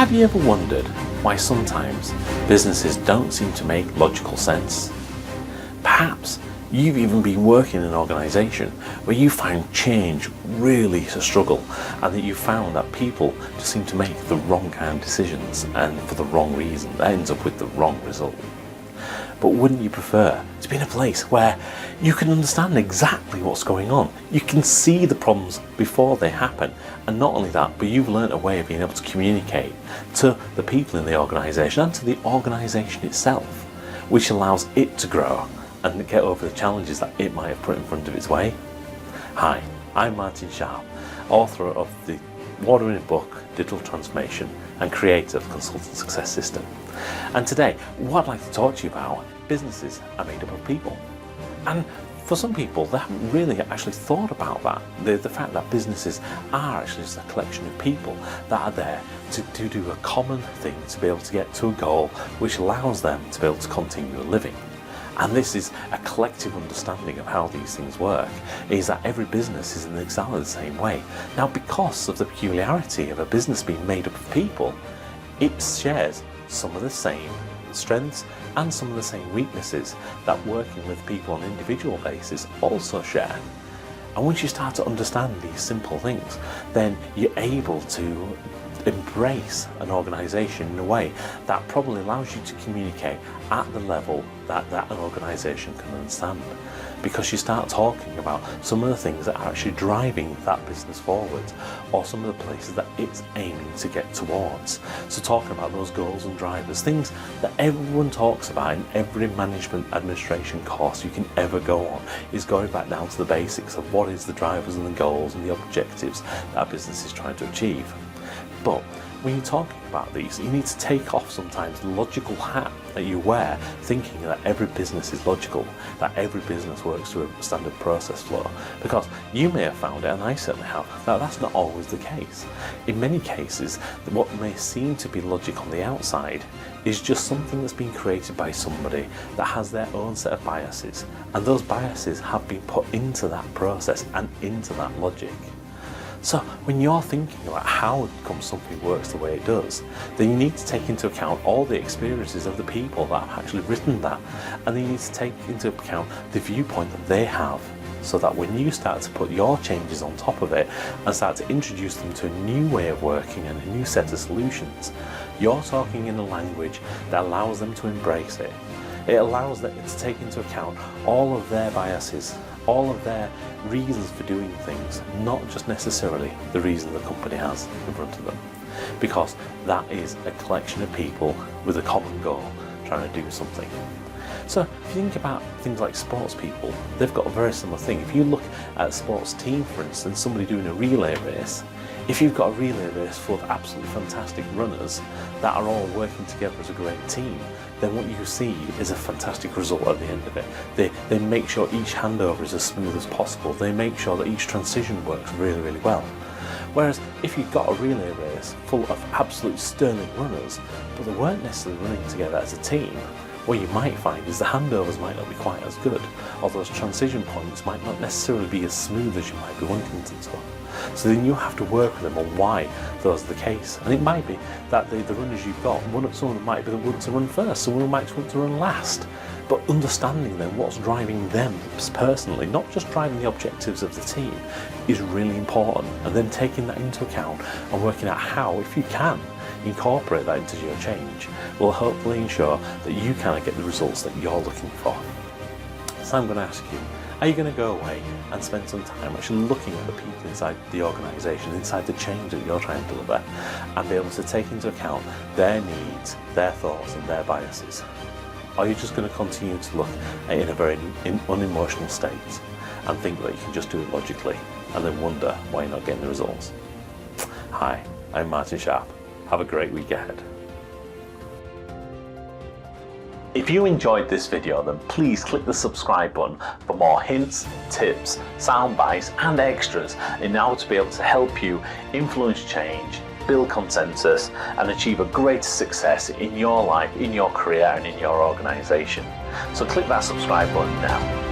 Have you ever wondered why sometimes businesses don't seem to make logical sense? Perhaps you've even been working in an organisation where you find change really a struggle, and that you found that people just seem to make the wrong kind of decisions and for the wrong reason. That ends up with the wrong result. But wouldn't you prefer to be in a place where you can understand exactly what's going on? You can see the problems before they happen. And not only that, but you've learnt a way of being able to communicate to the people in the organisation and to the organisation itself, which allows it to grow and get over the challenges that it might have put in front of its way. Hi, I'm Martin Sharp, author of the award-winning book Digital Transformation and creator of the Consultant Success System. And today, what I'd like to talk to you about, businesses are made up of people. And for some people, they haven't really actually thought about that. The fact that businesses are actually just a collection of people that are there to do a common thing, to be able to get to a goal which allows them to be able to continue living. And this is a collective understanding of how these things work, is that every business is in exactly the same way. Now, because of the peculiarity of a business being made up of people, it shares some of the same strengths and some of the same weaknesses that working with people on an individual basis also share. And once you start to understand these simple things, then you're able to embrace an organisation in a way that probably allows you to communicate at the level that an organisation can understand, because you start talking about some of the things that are actually driving that business forward, or some of the places that it's aiming to get towards. So talking about those goals and drivers, things that everyone talks about in every management administration course you can ever go on, is going back down to the basics of what is the drivers and the goals and the objectives that a business is trying to achieve. But when you're talking about these, you need to take off sometimes the logical hat that you wear, thinking that every business is logical, that every business works to a standard process flow. Because you may have found it, and I certainly have, that that's not always the case. In many cases, what may seem to be logic on the outside is just something that's been created by somebody that has their own set of biases, and those biases have been put into that process and into that logic. So when you're thinking about how come something works the way it does, then you need to take into account all the experiences of the people that have actually written that, and then you need to take into account the viewpoint that they have, so that when you start to put your changes on top of it and start to introduce them to a new way of working and a new set of solutions, you're talking in a language that allows them to embrace it. It allows them to take into account all of their biases, all of their reasons for doing things, not just necessarily the reason the company has in front of them. Because that is a collection of people with a common goal trying to do something. So if you think about things like sports people, they've got a very similar thing. If you look at a sports team, for instance, somebody doing a relay race, if you've got a relay race full of absolutely fantastic runners that are all working together as a great team, then what you see is a fantastic result at the end of it. They make sure each handover is as smooth as possible. They make sure that each transition works really, really well. Whereas if you've got a relay race full of absolute sterling runners, but they weren't necessarily running together as a team, what you might find is the handovers might not be quite as good, or those transition points might not necessarily be as smooth as you might be wanting them to. So then you have to work with them on why those are the case. And it might be that the runners you've got, some of them might be the ones to run first, some of them might want to run last. But understanding then what's driving them personally, not just driving the objectives of the team, is really important. And then taking that into account and working out how, if you can, incorporate that into your change, will hopefully ensure that you kind of get the results that you're looking for. So I'm going to ask you, are you going to go away and spend some time actually looking at the people inside the organisation, inside the change that you're trying to deliver, and be able to take into account their needs, their thoughts and their biases? Or are you just going to continue to look at it in a very unemotional state and think that you can just do it logically and then wonder why you're not getting the results? Hi, I'm Martin Sharp. Have a great week ahead. If you enjoyed this video, then please click the subscribe button for more hints, tips, sound bites and extras in order to be able to help you influence change, build consensus and achieve a greater success in your life, in your career and in your organisation. So click that subscribe button now.